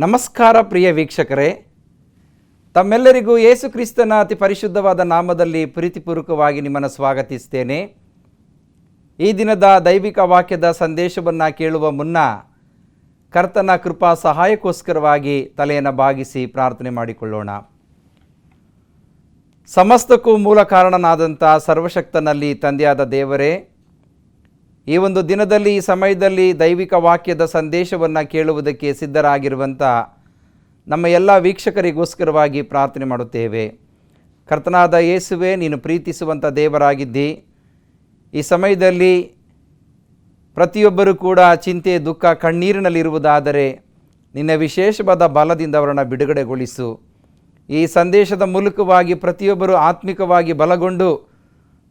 ನಮಸ್ಕಾರ ಪ್ರಿಯ ವೀಕ್ಷಕರೇ, ತಮ್ಮೆಲ್ಲರಿಗೂ ಯೇಸು ಕ್ರಿಸ್ತನ ಅತಿ ಪರಿಶುದ್ಧವಾದ ನಾಮದಲ್ಲಿ ಪ್ರೀತಿಪೂರ್ವಕವಾಗಿ ನಿಮ್ಮನ್ನು ಸ್ವಾಗತಿಸ್ತೇನೆ. ಈ ದಿನದ ದೈವಿಕ ವಾಕ್ಯದ ಸಂದೇಶವನ್ನು ಕೇಳುವ ಮುನ್ನ ಕರ್ತನ ಕೃಪಾ ಸಹಾಯಕ್ಕೋಸ್ಕರವಾಗಿ ತಲೆಯನ್ನು ಬಾಗಿಸಿ ಪ್ರಾರ್ಥನೆ ಮಾಡಿಕೊಳ್ಳೋಣ. ಸಮಸ್ತಕ್ಕೂ ಮೂಲ ಕಾರಣನಾದಂಥ ಸರ್ವಶಕ್ತನಲ್ಲಿ ತಂದೆಯಾದ ದೇವರೇ, ಈ ಒಂದು ದಿನದಲ್ಲಿ ಈ ಸಮಯದಲ್ಲಿ ದೈವಿಕ ವಾಕ್ಯದ ಸಂದೇಶವನ್ನು ಕೇಳುವುದಕ್ಕೆ ಸಿದ್ಧರಾಗಿರುವಂಥ ನಮ್ಮ ಎಲ್ಲ ವೀಕ್ಷಕರಿಗೋಸ್ಕರವಾಗಿ ಪ್ರಾರ್ಥನೆ ಮಾಡುತ್ತೇವೆ. ಕರ್ತನಾದ ಯೇಸುವೆ, ನೀನು ಪ್ರೀತಿಸುವಂಥ ದೇವರಾಗಿದ್ದಿ. ಈ ಸಮಯದಲ್ಲಿ ಪ್ರತಿಯೊಬ್ಬರೂ ಕೂಡ ಚಿಂತೆ, ದುಃಖ, ಕಣ್ಣೀರಿನಲ್ಲಿರುವುದಾದರೆ ನಿನ್ನ ವಿಶೇಷವಾದ ಬಲದಿಂದ ಅವರನ್ನು ಬಿಡುಗಡೆಗೊಳಿಸು. ಈ ಸಂದೇಶದ ಮೂಲಕವಾಗಿ ಪ್ರತಿಯೊಬ್ಬರು ಆತ್ಮಿಕವಾಗಿ ಬಲಗೊಂಡು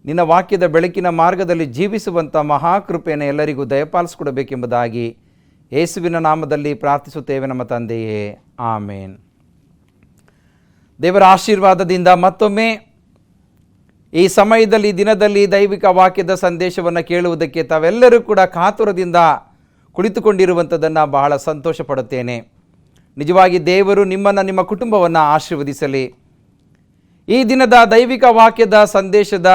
ನಿನ್ನ ವಾಕ್ಯದ ಬೆಳಕಿನ ಮಾರ್ಗದಲ್ಲಿ ಜೀವಿಸುವಂಥ ಮಹಾಕೃಪೆಯನ್ನು ಎಲ್ಲರಿಗೂ ದಯಪಾಲಿಸಿಕೊಡಬೇಕೆಂಬುದಾಗಿ ಯೇಸುವಿನ ನಾಮದಲ್ಲಿ ಪ್ರಾರ್ಥಿಸುತ್ತೇವೆ ನಮ್ಮ ತಂದೆಯೇ, ಆಮೇನ್. ದೇವರ ಆಶೀರ್ವಾದದಿಂದ ಮತ್ತೊಮ್ಮೆ ಈ ಸಮಯದಲ್ಲಿ ದಿನದಲ್ಲಿ ದೈವಿಕ ವಾಕ್ಯದ ಸಂದೇಶವನ್ನು ಕೇಳುವುದಕ್ಕೆ ತಾವೆಲ್ಲರೂ ಕೂಡ ಕಾತುರದಿಂದ ಕುಳಿತುಕೊಂಡಿರುವಂಥದ್ದನ್ನು ಬಹಳ ಸಂತೋಷ ಪಡುತ್ತೇನೆ. ನಿಜವಾಗಿ ದೇವರು ನಿಮ್ಮನ್ನು, ನಿಮ್ಮ ಕುಟುಂಬವನ್ನು ಆಶೀರ್ವದಿಸಲಿ. ಈ ದಿನದ ದೈವಿಕ ವಾಕ್ಯದ ಸಂದೇಶದ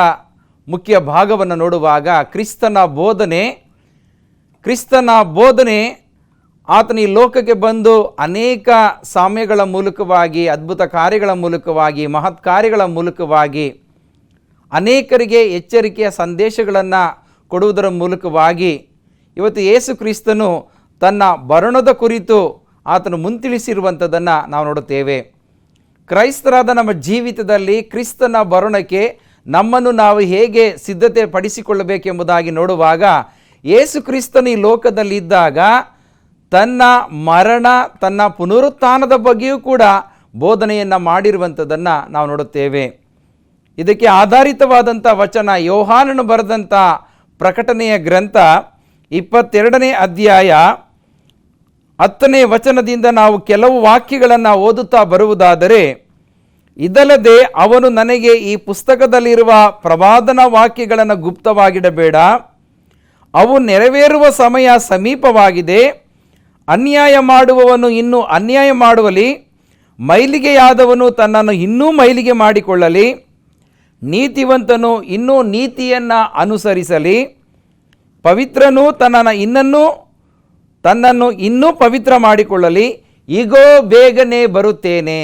ಮುಖ್ಯ ಭಾಗವನ್ನು ನೋಡುವಾಗ ಕ್ರಿಸ್ತನ ಬೋಧನೆ ಆತನ ಈ ಲೋಕಕ್ಕೆ ಬಂದು ಅನೇಕ ಸಾಮ್ಯಗಳ ಮೂಲಕವಾಗಿ, ಅದ್ಭುತ ಕಾರ್ಯಗಳ ಮೂಲಕವಾಗಿ, ಮಹತ್ ಕಾರ್ಯಗಳ ಮೂಲಕವಾಗಿ ಅನೇಕರಿಗೆ ಎಚ್ಚರಿಕೆಯ ಸಂದೇಶಗಳನ್ನು ಕೊಡುವುದರ ಮೂಲಕವಾಗಿ ಇವತ್ತು ಯೇಸು ಕ್ರಿಸ್ತನು ತನ್ನ ಬರಣದ ಕುರಿತು ಆತನು ಮುಂತಿಳಿಸಿರುವಂಥದ್ದನ್ನು ನಾವು ನೋಡುತ್ತೇವೆ. ಕ್ರೈಸ್ತರಾದ ನಮ್ಮ ಜೀವಿತದಲ್ಲಿ ಕ್ರಿಸ್ತನ ಬರೋಣಕ್ಕೆ ನಮ್ಮನ್ನು ನಾವು ಹೇಗೆ ಸಿದ್ಧತೆ ಪಡಿಸಿಕೊಳ್ಳಬೇಕೆಂಬುದಾಗಿ ನೋಡುವಾಗ, ಯೇಸು ಕ್ರಿಸ್ತನು ಈ ಲೋಕದಲ್ಲಿದ್ದಾಗ ತನ್ನ ಮರಣ, ತನ್ನ ಪುನರುತ್ಥಾನದ ಬಗ್ಗೆಯೂ ಕೂಡ ಬೋಧನೆಯನ್ನು ಮಾಡಿರುವಂಥದ್ದನ್ನು ನಾವು ನೋಡುತ್ತೇವೆ. ಇದಕ್ಕೆ ಆಧಾರಿತವಾದಂಥ ವಚನ ಯೋಹಾನನು ಬರೆದಂಥ ಪ್ರಕಟಣೆಯ ಗ್ರಂಥ 22ನೇ ಅಧ್ಯಾಯ 10ನೇ ವಚನದಿಂದ ನಾವು ಕೆಲವು ವಾಕ್ಯಗಳನ್ನು ಓದುತ್ತಾ ಬರುವುದಾದರೆ, ಇದಲ್ಲದೆ ಅವನು ನನಗೆ ಈ ಪುಸ್ತಕದಲ್ಲಿರುವ ಪ್ರವಾದನ ವಾಕ್ಯಗಳನ್ನು ಗುಪ್ತವಾಗಿಡಬೇಡ, ಅವು ನೆರವೇರುವ ಸಮಯ ಸಮೀಪವಾಗಿದೆ. ಅನ್ಯಾಯ ಮಾಡುವವನು ಇನ್ನೂ ಅನ್ಯಾಯ ಮಾಡುವಲಿ, ಮೈಲಿಗೆಯಾದವನು ತನ್ನನ್ನು ಇನ್ನೂ ಮೈಲಿಗೆ ಮಾಡಿಕೊಳ್ಳಲಿ, ನೀತಿವಂತನು ಇನ್ನೂ ನೀತಿಯನ್ನು ಅನುಸರಿಸಲಿ, ಪವಿತ್ರನು ತನ್ನನ್ನು ಇನ್ನೂ ಪವಿತ್ರ ಮಾಡಿಕೊಳ್ಳಲಿ. ಈಗೋ ಬೇಗನೆ ಬರುತ್ತೇನೆ.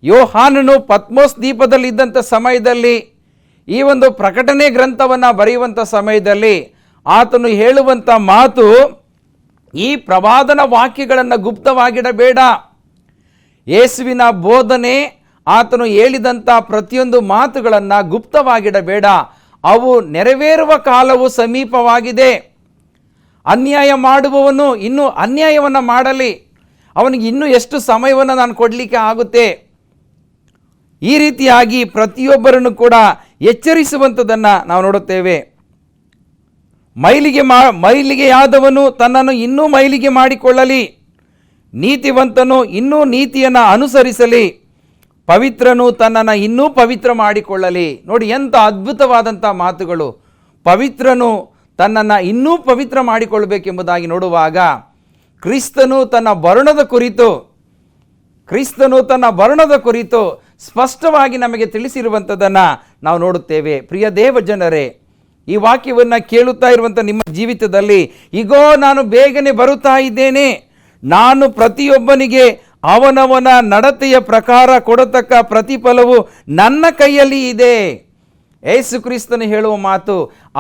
ಯೋಹಾನನು ಪತ್ಮೋಸ್ ದ್ವೀಪದಲ್ಲಿದ್ದಂಥ ಸಮಯದಲ್ಲಿ, ಈ ಒಂದು ಪ್ರಕಟಣೆ ಗ್ರಂಥವನ್ನು ಬರೆಯುವಂಥ ಸಮಯದಲ್ಲಿ ಆತನು ಹೇಳುವಂಥ ಮಾತು, ಈ ಪ್ರವಾದನ ವಾಕ್ಯಗಳನ್ನು ಗುಪ್ತವಾಗಿಡಬೇಡ. ಯೇಸುವಿನ ಬೋಧನೆ, ಆತನು ಹೇಳಿದಂಥ ಪ್ರತಿಯೊಂದು ಮಾತುಗಳನ್ನು ಗುಪ್ತವಾಗಿಡಬೇಡ, ಅವು ನೆರವೇರುವ ಕಾಲವು ಸಮೀಪವಾಗಿದೆ. ಅನ್ಯಾಯ ಮಾಡುವವನು ಇನ್ನೂ ಅನ್ಯಾಯವನ್ನು ಮಾಡಲಿ, ಅವನಿಗೆ ಇನ್ನೂ ಎಷ್ಟು ಸಮಯವನ್ನು ನಾನು ಕೊಡಲಿಕ್ಕೆ ಆಗುತ್ತೆ. ಈ ರೀತಿಯಾಗಿ ಪ್ರತಿಯೊಬ್ಬರನ್ನು ಕೂಡ ಎಚ್ಚರಿಸುವಂಥದ್ದನ್ನು ನಾವು ನೋಡುತ್ತೇವೆ. ಮೈಲಿಗೆಯಾದವನು ತನ್ನನ್ನು ಇನ್ನೂ ಮೈಲಿಗೆ ಮಾಡಿಕೊಳ್ಳಲಿ, ನೀತಿವಂತನು ಇನ್ನೂ ನೀತಿಯನ್ನು ಅನುಸರಿಸಲಿ, ಪವಿತ್ರನು ತನ್ನನ್ನು ಇನ್ನೂ ಪವಿತ್ರ ಮಾಡಿಕೊಳ್ಳಲಿ. ನೋಡಿ ಎಂಥ ಅದ್ಭುತವಾದಂಥ ಮಾತುಗಳು. ಪವಿತ್ರನು ತನ್ನನ್ನು ಇನ್ನೂ ಪವಿತ್ರ ಮಾಡಿಕೊಳ್ಳಬೇಕೆಂಬುದಾಗಿ ನೋಡುವಾಗ ಕ್ರಿಸ್ತನು ತನ್ನ ಬರಣದ ಕುರಿತು ಸ್ಪಷ್ಟವಾಗಿ ನಮಗೆ ತಿಳಿಸಿರುವಂಥದ್ದನ್ನು ನಾವು ನೋಡುತ್ತೇವೆ. ಪ್ರಿಯ ದೇವ ಜನರೇ, ಈ ವಾಕ್ಯವನ್ನು ಕೇಳುತ್ತಾ ಇರುವಂಥ ನಿಮ್ಮ ಜೀವಿತದಲ್ಲಿ, ಈಗೋ ನಾನು ಬೇಗನೆ ಬರುತ್ತಾ ಇದ್ದೇನೆ, ನಾನು ಪ್ರತಿಯೊಬ್ಬನಿಗೆ ಅವನವನ ನಡತೆಯ ಪ್ರಕಾರ ಕೊಡತಕ್ಕ ಪ್ರತಿಫಲವು ನನ್ನ ಕೈಯಲ್ಲಿ ಇದೆ. ಯೇಸು ಕ್ರಿಸ್ತನು ಹೇಳುವ ಮಾತು,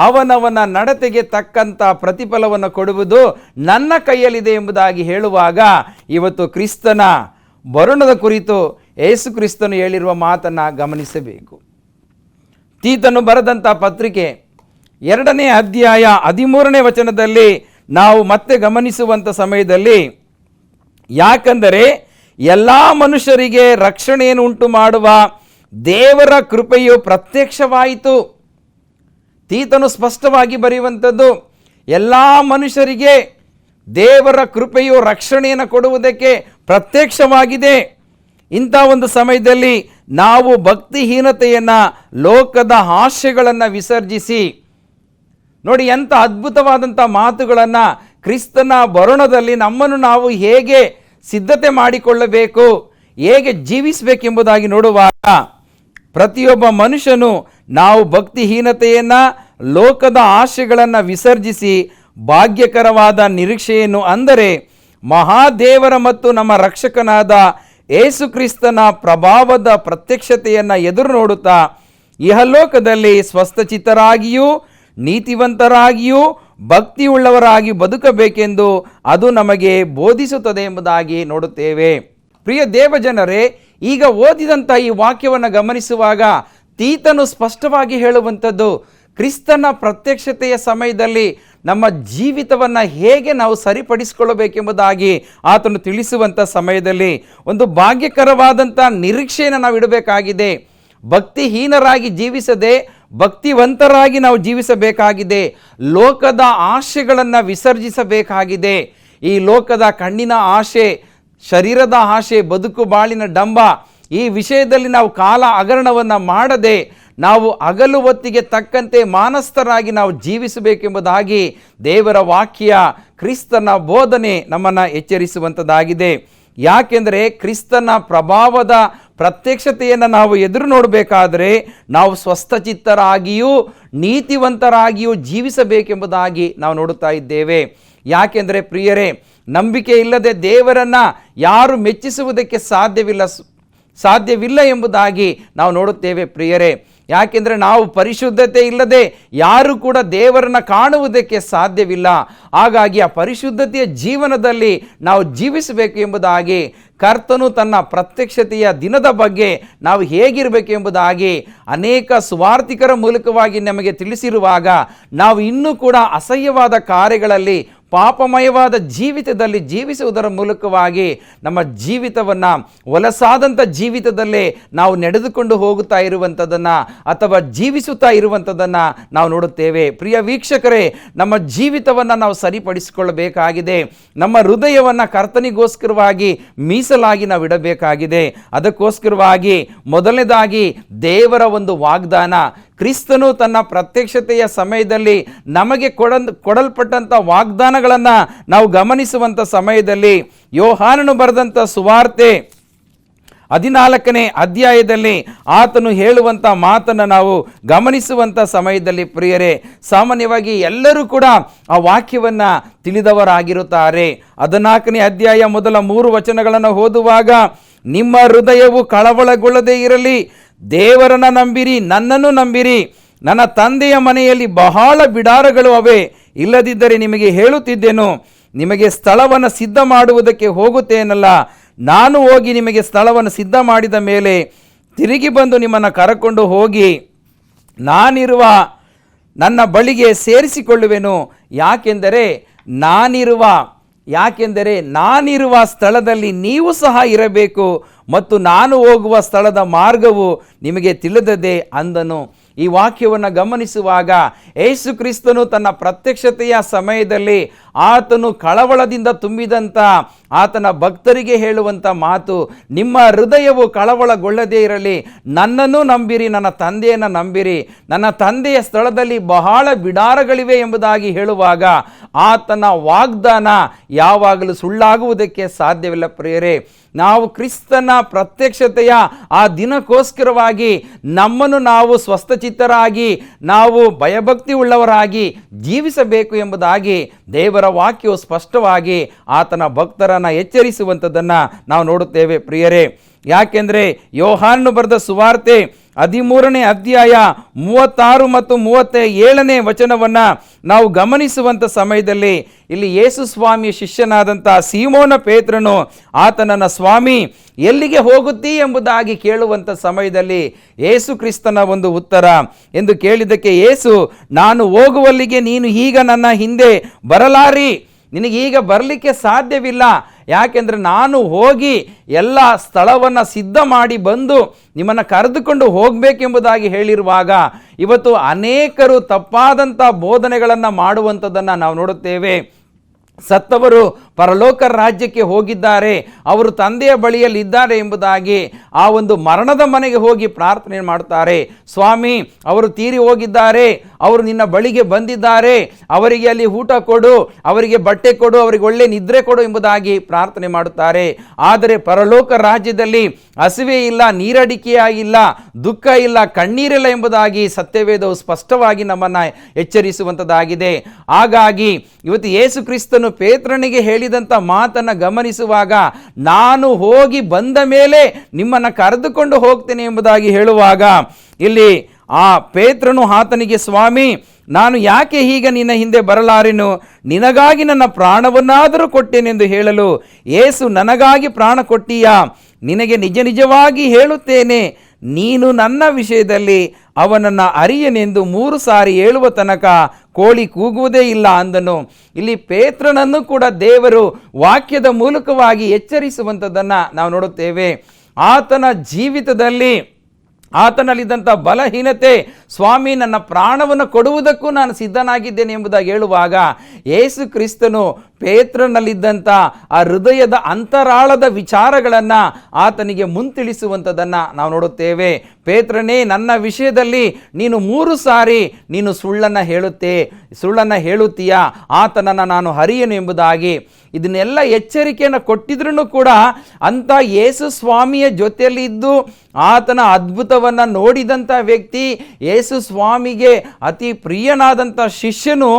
ಅವನವನ ನಡತೆಗೆ ತಕ್ಕಂಥ ಪ್ರತಿಫಲವನ್ನು ಕೊಡುವುದು ನನ್ನ ಕೈಯಲ್ಲಿದೆ ಎಂಬುದಾಗಿ ಹೇಳುವಾಗ, ಇವತ್ತು ಕ್ರಿಸ್ತನ ಬರುಣದ ಕುರಿತು ಯೇಸು ಕ್ರಿಸ್ತನು ಹೇಳಿರುವ ಮಾತನ್ನು ಗಮನಿಸಬೇಕು. ತೀತನು ಬರೆದಂಥ ಪತ್ರಿಕೆ 2ನೇ ಅಧ್ಯಾಯ 13ನೇ ವಚನದಲ್ಲಿ ನಾವು ಮತ್ತೆ ಗಮನಿಸುವಂಥ ಸಮಯದಲ್ಲಿ, ಯಾಕಂದರೆ ಎಲ್ಲ ಮನುಷ್ಯರಿಗೆ ರಕ್ಷಣೆಯನ್ನು ಉಂಟು ಮಾಡುವ ದೇವರ ಕೃಪೆಯು ಪ್ರತ್ಯಕ್ಷವಾಯಿತು. ತೀತನು ಸ್ಪಷ್ಟವಾಗಿ ಬರೆಯುವಂಥದ್ದು, ಎಲ್ಲ ಮನುಷ್ಯರಿಗೆ ದೇವರ ಕೃಪೆಯು ರಕ್ಷಣೆಯನ್ನು ಕೊಡುವುದಕ್ಕೆ ಪ್ರತ್ಯಕ್ಷವಾಗಿದೆ. ಇಂಥ ಒಂದು ಸಮಯದಲ್ಲಿ ನಾವು ಭಕ್ತಿಹೀನತೆಯನ್ನು, ಲೋಕದ ಆಶೆಗಳನ್ನು ವಿಸರ್ಜಿಸಿ, ನೋಡಿ ಎಂಥ ಅದ್ಭುತವಾದಂಥ ಮಾತುಗಳನ್ನು ಕ್ರಿಸ್ತನ ಬರುಣದಲ್ಲಿ ನಮ್ಮನ್ನು ನಾವು ಹೇಗೆ ಸಿದ್ಧತೆ ಮಾಡಿಕೊಳ್ಳಬೇಕು, ಹೇಗೆ ಜೀವಿಸಬೇಕೆಂಬುದಾಗಿ ನೋಡುವಾಗ ಪ್ರತಿಯೊಬ್ಬ ಮನುಷ್ಯನು ನಾವು ಭಕ್ತಿಹೀನತೆಯನ್ನು, ಲೋಕದ ಆಶೆಗಳನ್ನು ವಿಸರ್ಜಿಸಿ ಭಾಗ್ಯಕರವಾದ ನಿರೀಕ್ಷೆಯನ್ನು, ಅಂದರೆ ಮಹಾದೇವರ ಮತ್ತು ನಮ್ಮ ರಕ್ಷಕನಾದ ಯೇಸು ಕ್ರಿಸ್ತನ ಪ್ರಭಾವದ ಪ್ರತ್ಯಕ್ಷತೆಯನ್ನು ಎದುರು ನೋಡುತ್ತಾ ಇಹಲೋಕದಲ್ಲಿ ಸ್ವಸ್ಥಚಿತ್ತರಾಗಿಯೂ ನೀತಿವಂತರಾಗಿಯೂ ಭಕ್ತಿಯುಳ್ಳವರಾಗಿ ಬದುಕಬೇಕೆಂದು ಅದು ನಮಗೆ ಬೋಧಿಸುತ್ತದೆ ಎಂಬುದಾಗಿ ನೋಡುತ್ತೇವೆ. ಪ್ರಿಯ ದೇವಜನರೇ, ಈಗ ಓದಿದಂಥ ಈ ವಾಕ್ಯವನ್ನು ಗಮನಿಸುವಾಗ ತೀತನು ಸ್ಪಷ್ಟವಾಗಿ ಹೇಳುವಂಥದ್ದು, ಕ್ರಿಸ್ತನ ಪ್ರತ್ಯಕ್ಷತೆಯ ಸಮಯದಲ್ಲಿ ನಮ್ಮ ಜೀವಿತವನ್ನು ಹೇಗೆ ನಾವು ಸರಿಪಡಿಸಿಕೊಳ್ಳಬೇಕೆಂಬುದಾಗಿ ಆತನು ತಿಳಿಸುವಂಥ ಸಮಯದಲ್ಲಿ ಒಂದು ಭಾಗ್ಯಕರವಾದಂಥ ನಿರೀಕ್ಷೆಯನ್ನು ನಾವು ಇಡಬೇಕಾಗಿದೆ. ಭಕ್ತಿಹೀನರಾಗಿ ಜೀವಿಸದೆ ಭಕ್ತಿವಂತರಾಗಿ ನಾವು ಜೀವಿಸಬೇಕಾಗಿದೆ. ಲೋಕದ ಆಶೆಗಳನ್ನು ವಿಸರ್ಜಿಸಬೇಕಾಗಿದೆ. ಈ ಲೋಕದ ಕಣ್ಣಿನ ಆಶೆ, ಶರೀರದ ಆಶೆ, ಬದುಕು ಬಾಳಿನ ಡಂಬ, ಈ ವಿಷಯದಲ್ಲಿ ನಾವು ಕಾಲ ಹಗರಣವನ್ನು ಮಾಡದೆ ನಾವು ಹಗಲು ಹೊತ್ತಿಗೆ ತಕ್ಕಂತೆ ಮಾನಸ್ಥರಾಗಿ ನಾವು ಜೀವಿಸಬೇಕೆಂಬುದಾಗಿ ದೇವರ ವಾಕ್ಯ, ಕ್ರಿಸ್ತನ ಬೋಧನೆ ನಮ್ಮನ್ನು ಎಚ್ಚರಿಸುವಂಥದ್ದಾಗಿದೆ. ಯಾಕೆಂದರೆ ಕ್ರಿಸ್ತನ ಪ್ರಭಾವದ ಪ್ರತ್ಯಕ್ಷತೆಯನ್ನು ನಾವು ಎದುರು ನೋಡಬೇಕಾದರೆ ನಾವು ಸ್ವಸ್ಥಚಿತ್ತರಾಗಿಯೂ ನೀತಿವಂತರಾಗಿಯೂ ಜೀವಿಸಬೇಕೆಂಬುದಾಗಿ ನಾವು ನೋಡುತ್ತಾ ಇದ್ದೇವೆ. ಯಾಕೆಂದರೆ ಪ್ರಿಯರೇ, ನಂಬಿಕೆ ಇಲ್ಲದೆ ದೇವರನ್ನು ಯಾರು ಮೆಚ್ಚಿಸುವುದಕ್ಕೆ ಸಾಧ್ಯವಿಲ್ಲ ಎಂಬುದಾಗಿ ನಾವು ನೋಡುತ್ತೇವೆ ಪ್ರಿಯರೇ. ಯಾಕೆಂದರೆ ನಾವು ಪರಿಶುದ್ಧತೆ ಇಲ್ಲದೆ ಯಾರು ಕೂಡ ದೇವರನ್ನು ಕಾಣುವುದಕ್ಕೆ ಸಾಧ್ಯವಿಲ್ಲ. ಹಾಗಾಗಿ ಆ ಪರಿಶುದ್ಧತೆಯ ಜೀವನದಲ್ಲಿ ನಾವು ಜೀವಿಸಬೇಕು ಎಂಬುದಾಗಿ ಕರ್ತನು ತನ್ನ ಪ್ರತ್ಯಕ್ಷತೆಯ ದಿನದ ಬಗ್ಗೆ ನಾವು ಹೇಗಿರಬೇಕು ಎಂಬುದಾಗಿ ಅನೇಕ ಸುವಾರ್ತಿಕರ ಮೂಲಕವಾಗಿ ನಮಗೆ ತಿಳಿಸಿರುವಾಗ ನಾವು ಇನ್ನೂ ಕೂಡ ಅಸಹ್ಯವಾದ ಕಾರ್ಯಗಳಲ್ಲಿ, ಪಾಪಮಯವಾದ ಜೀವಿತದಲ್ಲಿ ಜೀವಿಸುವುದರ ಮೂಲಕವಾಗಿ ನಮ್ಮ ಜೀವಿತವನ್ನು ಹೊಲಸಾದಂಥ ಜೀವಿತದಲ್ಲೇ ನಾವು ನಡೆದುಕೊಂಡು ಹೋಗುತ್ತಾ ಇರುವಂಥದ್ದನ್ನು ಅಥವಾ ಜೀವಿಸುತ್ತಾ ಇರುವಂಥದ್ದನ್ನು ನಾವು ನೋಡುತ್ತೇವೆ. ಪ್ರಿಯ ವೀಕ್ಷಕರೇ, ನಮ್ಮ ಜೀವಿತವನ್ನು ನಾವು ಸರಿಪಡಿಸಿಕೊಳ್ಳಬೇಕಾಗಿದೆ. ನಮ್ಮ ಹೃದಯವನ್ನು ಕರ್ತನಿಗೋಸ್ಕರವಾಗಿ ಮೀಸಲಾಗಿ ನಾವು ಇಡಬೇಕಾಗಿದೆ. ಅದಕ್ಕೋಸ್ಕರವಾಗಿ ಮೊದಲನೇದಾಗಿ ದೇವರ ಒಂದು ವಾಗ್ದಾನ, ಕ್ರಿಸ್ತನು ತನ್ನ ಪ್ರತ್ಯಕ್ಷತೆಯ ಸಮಯದಲ್ಲಿ ನಮಗೆ ಕೊಡಲ್ಪಟ್ಟಂಥ ವಾಗ್ದಾನಗಳನ್ನು ನಾವು ಗಮನಿಸುವಂಥ ಸಮಯದಲ್ಲಿ ಯೋಹಾನನು ಬರೆದಂಥ ಸುವಾರ್ತೆ 14ನೇ ಅಧ್ಯಾಯದಲ್ಲಿ ಆತನು ಹೇಳುವಂಥ ಮಾತನ್ನು ನಾವು ಗಮನಿಸುವಂಥ ಸಮಯದಲ್ಲಿ ಪ್ರಿಯರೇ, ಸಾಮಾನ್ಯವಾಗಿ ಎಲ್ಲರೂ ಕೂಡ ಆ ವಾಕ್ಯವನ್ನು ತಿಳಿದವರಾಗಿರುತ್ತಾರೆ. 14ನೇ ಅಧ್ಯಾಯ ಮೊದಲ 3 ವಚನಗಳನ್ನು ಓದುವಾಗ, ನಿಮ್ಮ ಹೃದಯವು ಕಳವಳಗೊಳ್ಳದೇ ಇರಲಿ, ದೇವರನ್ನು ನಂಬಿರಿ, ನನ್ನನ್ನು ನಂಬಿರಿ. ನನ್ನ ತಂದೆಯ ಮನೆಯಲ್ಲಿ ಬಹಳ ಬಿಡಾರಗಳು ಅವೆ, ಇಲ್ಲದಿದ್ದರೆ ನಿಮಗೆ ಹೇಳುತ್ತಿದ್ದೆನು. ನಿಮಗೆ ಸ್ಥಳವನ್ನು ಸಿದ್ಧ ಮಾಡುವುದಕ್ಕೆ ಹೋಗುತ್ತೇನಲ್ಲ. ನಾನು ಹೋಗಿ ನಿಮಗೆ ಸ್ಥಳವನ್ನು ಸಿದ್ಧ ಮಾಡಿದ ಮೇಲೆ ತಿರುಗಿ ಬಂದು ನಿಮ್ಮನ್ನು ಕರಕೊಂಡು ಹೋಗಿ ನಾನಿರುವ ನನ್ನ ಬಳಿಗೆ ಸೇರಿಸಿಕೊಳ್ಳುವೆನು. ಯಾಕೆಂದರೆ ನಾನಿರುವ ಸ್ಥಳದಲ್ಲಿ ನೀವು ಸಹ ಇರಬೇಕು, ಮತ್ತು ನಾನು ಹೋಗುವ ಸ್ಥಳದ ಮಾರ್ಗವು ನಿಮಗೆ ತಿಳಿದದೆ ಅಂದನು. ಈ ವಾಕ್ಯವನ್ನು ಗಮನಿಸುವಾಗ ಯೇಸು ಕ್ರಿಸ್ತನು ತನ್ನ ಪ್ರತ್ಯಕ್ಷತೆಯ ಸಮಯದಲ್ಲಿ ಆತನು ಕಳವಳದಿಂದ ತುಂಬಿದಂಥ ಆತನ ಭಕ್ತರಿಗೆ ಹೇಳುವಂಥ ಮಾತು, ನಿಮ್ಮ ಹೃದಯವು ಕಳವಳಗೊಳ್ಳದೇ ಇರಲಿ, ನನ್ನನ್ನು ನಂಬಿರಿ, ನನ್ನ ತಂದೆಯನ್ನು ನಂಬಿರಿ. ನನ್ನ ತಂದೆಯ ಸ್ಥಳದಲ್ಲಿ ಬಹಳ ಬಿಡಾರಗಳಿವೆ ಎಂಬುದಾಗಿ ಹೇಳುವಾಗ ಆತನ ವಾಗ್ದಾನ ಯಾವಾಗಲೂ ಸುಳ್ಳಾಗುವುದಕ್ಕೆ ಸಾಧ್ಯವಿಲ್ಲ ಪ್ರಿಯರೇ. ನಾವು ಕ್ರಿಸ್ತನ ಪ್ರತ್ಯಕ್ಷತೆಯ ಆ ದಿನಕ್ಕೋಸ್ಕರವಾಗಿ ನಮ್ಮನ್ನು ನಾವು ಸ್ವಸ್ಥಚಿತ್ತರಾಗಿ, ನಾವು ಭಯಭಕ್ತಿ ಉಳ್ಳವರಾಗಿ ಜೀವಿಸಬೇಕು ಎಂಬುದಾಗಿ ದೇವರ ವಾಕ್ಯವು ಸ್ಪಷ್ಟವಾಗಿ ಆತನ ಭಕ್ತರನ್ನು ಎಚ್ಚರಿಸುವಂಥದ್ದನ್ನು ನಾವು ನೋಡುತ್ತೇವೆ ಪ್ರಿಯರೇ. ಯಾಕೆಂದರೆ ಯೋಹಾನನು ಬರೆದ ಸುವಾರ್ತೆ 13ನೇ ಅಧ್ಯಾಯ 36 ಮತ್ತು 37ನೇ ವಚನವನ್ನು ನಾವು ಗಮನಿಸುವಂಥ ಸಮಯದಲ್ಲಿ ಇಲ್ಲಿ ಯೇಸು ಸ್ವಾಮಿಯ ಶಿಷ್ಯನಾದಂಥ ಸೀಮೋನ ಪೇತ್ರನು ಆತನನ್ನು, ಸ್ವಾಮಿ ಎಲ್ಲಿಗೆ ಹೋಗುತ್ತೀ ಎಂಬುದಾಗಿ ಕೇಳುವಂಥ ಸಮಯದಲ್ಲಿ ಯೇಸು ಕ್ರಿಸ್ತನ ಒಂದು ಉತ್ತರ ಎಂದು ಕೇಳಿದ್ದಕ್ಕೆ ಯೇಸು, ನಾನು ಹೋಗುವಲ್ಲಿಗೆ ನೀನು ಈಗ ನನ್ನ ಹಿಂದೆ ಬರಲಾರಿ, ನಿನಗೀಗ ಬರಲಿಕ್ಕೆ ಸಾಧ್ಯವಿಲ್ಲ. ಯಾಕೆಂದರೆ ನಾನು ಹೋಗಿ ಎಲ್ಲ ಸ್ಥಳವನ್ನು ಸಿದ್ಧ ಮಾಡಿ ಬಂದು ನಿಮ್ಮನ್ನು ಕರೆದುಕೊಂಡು ಹೋಗಬೇಕೆಂಬುದಾಗಿ ಹೇಳಿರುವಾಗ ಇವತ್ತು ಅನೇಕರು ತಪ್ಪಾದಂಥ ಬೋಧನೆಗಳನ್ನು ಮಾಡುವಂಥದ್ದನ್ನು ನಾವು ನೋಡುತ್ತೇವೆ. ಸತ್ತವರು ಪರಲೋಕ ರಾಜ್ಯಕ್ಕೆ ಹೋಗಿದ್ದಾರೆ, ಅವರು ತಂದೆಯ ಬಳಿಯಲ್ಲಿ ಇದ್ದಾರೆ ಎಂಬುದಾಗಿ ಆ ಒಂದು ಮರಣದ ಮನೆಗೆ ಹೋಗಿ ಪ್ರಾರ್ಥನೆ ಮಾಡ್ತಾರೆ. ಸ್ವಾಮಿ ಅವರು ತೀರಿ ಹೋಗಿದ್ದಾರೆ, ಅವರು ನಿನ್ನ ಬಳಿಗೆ ಬಂದಿದ್ದಾರೆ, ಅವರಿಗೆ ಅಲ್ಲಿ ಊಟ ಕೊಡು, ಅವರಿಗೆ ಬಟ್ಟೆ ಕೊಡು, ಅವರಿಗೆ ಒಳ್ಳೆ ನಿದ್ರೆ ಕೊಡು ಎಂಬುದಾಗಿ ಪ್ರಾರ್ಥನೆ ಮಾಡುತ್ತಾರೆ. ಆದರೆ ಪರಲೋಕ ರಾಜ್ಯದಲ್ಲಿ ಹಸಿವೆ ಇಲ್ಲ, ನೀರಡಿಕೆಯಾಗಿಲ್ಲ, ದುಃಖ ಇಲ್ಲ, ಕಣ್ಣೀರಿಲ್ಲ ಎಂಬುದಾಗಿ ಸತ್ಯವೇದವು ಸ್ಪಷ್ಟವಾಗಿ ನಮ್ಮನ್ನು ಎಚ್ಚರಿಸುವಂಥದ್ದಾಗಿದೆ. ಹಾಗಾಗಿ ಇವತ್ತು ಯೇಸು ಕ್ರಿಸ್ತನು ಪೇತ್ರನಿಗೆ ಹೇಳಿದಂಥ ಮಾತನ್ನು ಗಮನಿಸುವಾಗ, ನಾನು ಹೋಗಿ ಬಂದ ಮೇಲೆ ನಿಮ್ಮನ್ನು ಕರೆದುಕೊಂಡು ಹೋಗ್ತೇನೆ ಎಂಬುದಾಗಿ ಹೇಳುವಾಗ, ಇಲ್ಲಿ ಆ ಪೇತ್ರನು ಆತನಿಗೆ, ಸ್ವಾಮಿ, ನಾನು ಯಾಕೆ ಈಗ ನಿನ್ನ ಹಿಂದೆ ಬರಲಾರೆನು? ನಿನಗಾಗಿ ನನ್ನ ಪ್ರಾಣವನ್ನಾದರೂ ಕೊಟ್ಟೇನೆಂದು ಹೇಳಲು, ಯೇಸು, ನನಗಾಗಿ ಪ್ರಾಣ ಕೊಟ್ಟೀಯಾ? ನಿನಗೆ ನಿಜ ನಿಜವಾಗಿ ಹೇಳುತ್ತೇನೆ, ನೀನು ನನ್ನ ವಿಷಯದಲ್ಲಿ ಅವನನ್ನು ಅರಿಯನೆಂದು 3 ಸಾರಿ ಹೇಳುವ ತನಕ ಕೋಳಿ ಕೂಗುವುದೇ ಇಲ್ಲ ಅಂದನು. ಇಲ್ಲಿ ಪೇತ್ರನನ್ನು ಕೂಡ ದೇವರು ವಾಕ್ಯದ ಮೂಲಕವಾಗಿ ಎಚ್ಚರಿಸುವಂಥದ್ದನ್ನು ನಾವು ನೋಡುತ್ತೇವೆ. ಆತನ ಜೀವಿತದಲ್ಲಿ ಆತನಲ್ಲಿದ್ದಂಥ ಬಲಹೀನತೆ, ಸ್ವಾಮಿ, ನನ್ನ ಪ್ರಾಣವನ್ನು ಕೊಡುವುದಕ್ಕೂ ನಾನು ಸಿದ್ಧನಾಗಿದ್ದೇನೆ ಎಂಬುದಾಗಿ ಹೇಳುವಾಗ, ಯೇಸು ಕ್ರಿಸ್ತನು ಪೇತ್ರನಲ್ಲಿದ್ದಂಥ ಆ ಹೃದಯದ ಅಂತರಾಳದ ವಿಚಾರಗಳನ್ನು ಆತನಿಗೆ ಮುಂತಿಳಿಸುವಂಥದ್ದನ್ನು ನಾವು ನೋಡುತ್ತೇವೆ. ಪೇತ್ರನೇ, ನನ್ನ ವಿಷಯದಲ್ಲಿ ನೀನು 3 ಸಾರಿ ನೀನು ಸುಳ್ಳನ್ನು ಹೇಳುತ್ತೀಯಾ, ಆತನನ್ನು ನಾನು ಹರಿಯನು ಎಂಬುದಾಗಿ ಇದನ್ನೆಲ್ಲ ಎಚ್ಚರಿಕೆಯನ್ನು ಕೊಟ್ಟಿದ್ರೂ ಕೂಡ ಅಂಥ ಯೇಸು ಸ್ವಾಮಿಯ ಜೊತೆಯಲ್ಲಿ ಇದ್ದು ಆತನ ಅದ್ಭುತವನ್ನು ನೋಡಿದಂಥ ವ್ಯಕ್ತಿ, ಯೇಸು ಸ್ವಾಮಿಗೆ ಅತಿ ಪ್ರಿಯನಾದಂಥ ಶಿಷ್ಯನು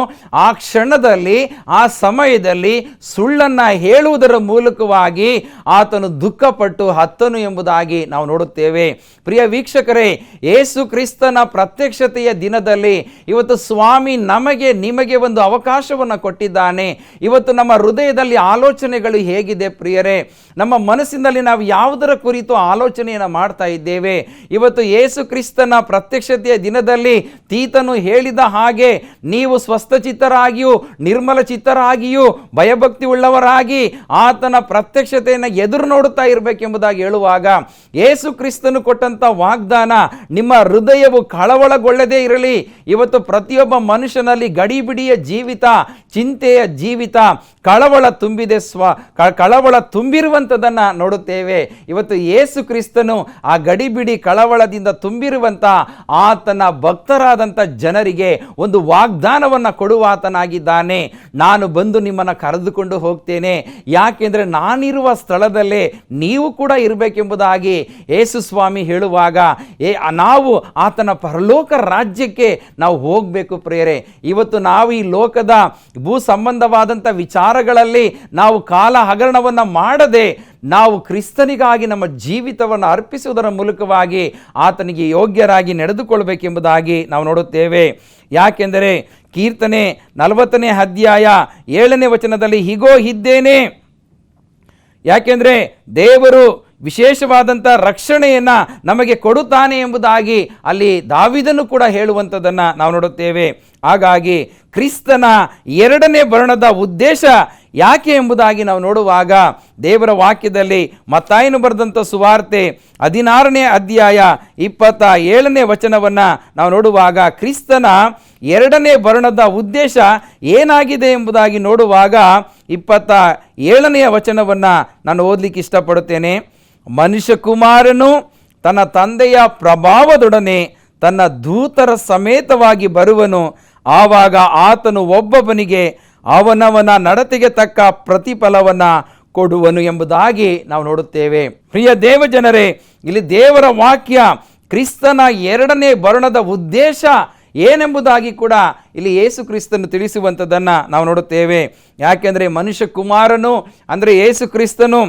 ಆ ಕ್ಷಣದಲ್ಲಿ, ಆ ಸಮಯದಲ್ಲಿ ಸುಳ್ಳನ್ನು ಹೇಳುವುದರ ಮೂಲಕವಾಗಿ ಆತನು ದುಃಖಪಟ್ಟು ಹತ್ತನು ಎಂಬುದಾಗಿ ನಾವು ನೋಡುತ್ತೇವೆ. ಪ್ರಿಯ ವೀಕ್ಷಕರೇ, ಯೇಸು ಕ್ರಿಸ್ತನ ಪ್ರತ್ಯಕ್ಷತೆಯ ದಿನದಲ್ಲಿ ಇವತ್ತು ಸ್ವಾಮಿ ನಿಮಗೆ ಒಂದು ಅವಕಾಶವನ್ನು ಕೊಟ್ಟಿದ್ದಾನೆ. ಇವತ್ತು ನಮ್ಮ ಹೃದಯದಲ್ಲಿ ಆಲೋಚನೆಗಳು ಹೇಗಿದೆ ಪ್ರಿಯರೇ? ನಮ್ಮ ಮನಸ್ಸಿನಲ್ಲಿ ನಾವು ಯಾವುದರ ಕುರಿತು ಆಲೋಚನೆಯನ್ನು ಮಾಡ್ತಾ ಇದ್ದೇವೆ? ಇವತ್ತು ಯೇಸು ಕ್ರಿಸ್ತನ ಪ್ರತ್ಯಕ್ಷತೆಯ ದಿನದಲ್ಲಿ ತೀತನು ಹೇಳಿದ ಹಾಗೆ ನೀವು ಸ್ವಸ್ಥಚಿತ್ತರಾಗಿಯೂ ನಿರ್ಮಲ ಚಿತ್ತರಾಗಿಯೂ ಭಯಭಕ್ತಿ ಉಳ್ಳವರಾಗಿ ಆತನ ಪ್ರತ್ಯಕ್ಷತೆಯನ್ನು ಎದುರು ನೋಡುತ್ತಾ ಇರಬೇಕೆಂಬುದಾಗಿ ಹೇಳುವಾಗ, ಯೇಸು ಕ್ರಿಸ್ತನು ಕೊಟ್ಟಂತ ವಾಗ್ದಾನ, ನಿಮ್ಮ ಹೃದಯವು ಕಳವಳಗೊಳ್ಳದೇ ಇರಲಿ. ಇವತ್ತು ಪ್ರತಿಯೊಬ್ಬ ಮನುಷ್ಯನಲ್ಲಿ ಗಡಿಬಿಡಿಯ ಜೀವಿತ, ಚಿಂತೆಯ ಜೀವಿತ, ಕಳವಳ ತುಂಬಿರುವಂಥದ್ದನ್ನು ನೋಡುತ್ತೇವೆ. ಇವತ್ತು ಯೇಸು ಕ್ರಿಸ್ತನು ಆ ಗಡಿಬಿಡಿ ಕಳವಳದಿಂದ ತುಂಬಿರುವಂಥ ಆತನ ಭಕ್ತರಾದಂಥ ಜನರಿಗೆ ಒಂದು ವಾಗ್ದಾನವನ್ನು ಕೊಡುವಾತನಾಗಿದ್ದಾನೆ. ನಾನು ಬಂದು ನಿಮ್ಮನ್ನು ಕರೆದುಕೊಂಡು ಹೋಗ್ತೇನೆ, ಯಾಕೆಂದರೆ ನಾನಿರುವ ಸ್ಥಳದಲ್ಲೇ ನೀವು ಕೂಡ ಇರಬೇಕೆಂಬುದಾಗಿ ಯೇಸು ಸ್ವಾಮಿ ಹೇಳುವಾಗ, ನಾವು ಆತನ ಪರಲೋಕ ರಾಜ್ಯಕ್ಕೆ ನಾವು ಹೋಗಬೇಕು ಪ್ರಿಯರೇ. ಇವತ್ತು ನಾವು ಈ ಲೋಕದ ಭೂ ಸಂಬಂಧವಾದಂಥ ವಿಚಾರಗಳಲ್ಲಿ ನಾವು ಕಾಲ ಹಗರಣವನ್ನು ಮಾಡದೆ ನಾವು ಕ್ರಿಸ್ತನಿಗಾಗಿ ನಮ್ಮ ಜೀವಿತವನ್ನು ಅರ್ಪಿಸುವುದರ ಮೂಲಕವಾಗಿ ಆತನಿಗೆ ಯೋಗ್ಯರಾಗಿ ನಡೆದುಕೊಳ್ಳಬೇಕೆಂಬುದಾಗಿ ನಾವು ನೋಡುತ್ತೇವೆ. ಯಾಕೆಂದರೆ ಕೀರ್ತನೆ 40ನೇ ಅಧ್ಯಾಯ 7ನೇ ವಚನದಲ್ಲಿ ಹೀಗೋ ಇದ್ದೇನೆ. ಯಾಕೆಂದರೆ ದೇವರು ವಿಶೇಷವಾದಂಥ ರಕ್ಷಣೆಯನ್ನು ನಮಗೆ ಕೊಡುತ್ತಾನೆ ಎಂಬುದಾಗಿ ಅಲ್ಲಿ ದಾವೀದನು ಕೂಡ ಹೇಳುವಂಥದ್ದನ್ನು ನಾವು ನೋಡುತ್ತೇವೆ. ಹಾಗಾಗಿ ಕ್ರಿಸ್ತನ 2ನೇ ಬರಣದ ಉದ್ದೇಶ ಯಾಕೆ ಎಂಬುದಾಗಿ ನಾವು ನೋಡುವಾಗ, ದೇವರ ವಾಕ್ಯದಲ್ಲಿ ಮತ್ತಾಯನು ಬರೆದಂಥ ಸುವಾರ್ತೆ 16ನೇ ಅಧ್ಯಾಯ 27ನೇ ವಚನವನ್ನು ನಾವು ನೋಡುವಾಗ, ಕ್ರಿಸ್ತನ 2ನೇ ಬರಣದ ಉದ್ದೇಶ ಏನಾಗಿದೆ ಎಂಬುದಾಗಿ ನೋಡುವಾಗ 27ನೇ ವಚನವನ್ನು ನಾನು ಓದಲಿಕ್ಕೆ ಇಷ್ಟಪಡುತ್ತೇನೆ. ಮನುಷ್ಯಕುಮಾರನು ತನ್ನ ತಂದೆಯ ಪ್ರಭಾವದೊಡನೆ ತನ್ನ ದೂತರ ಸಮೇತವಾಗಿ ಬರುವನು. ಆವಾಗ ಆತನು ಒಬ್ಬೊಬ್ಬನಿಗೆ ಅವನವನ ನಡತೆಗೆ ತಕ್ಕ ಪ್ರತಿಫಲವನ್ನು ಕೊಡುವನು ಎಂಬುದಾಗಿ ನಾವು ನೋಡುತ್ತೇವೆ. ಪ್ರಿಯ ದೇವಜನರೇ, ಇಲ್ಲಿ ದೇವರ ವಾಕ್ಯ ಕ್ರಿಸ್ತನ 2ನೇ ಬರಣದ ಉದ್ದೇಶ ಏನೆಂಬುದಾಗಿ ಕೂಡ ಇಲ್ಲಿ ಯೇಸು ಕ್ರಿಸ್ತನು ತಿಳಿಸುವಂಥದ್ದನ್ನು ನಾವು ನೋಡುತ್ತೇವೆ. ಯಾಕೆಂದರೆ ಮನುಷ್ಯ ಕುಮಾರನು ಅಂದರೆ ಯೇಸು ಕ್ರಿಸ್ತನು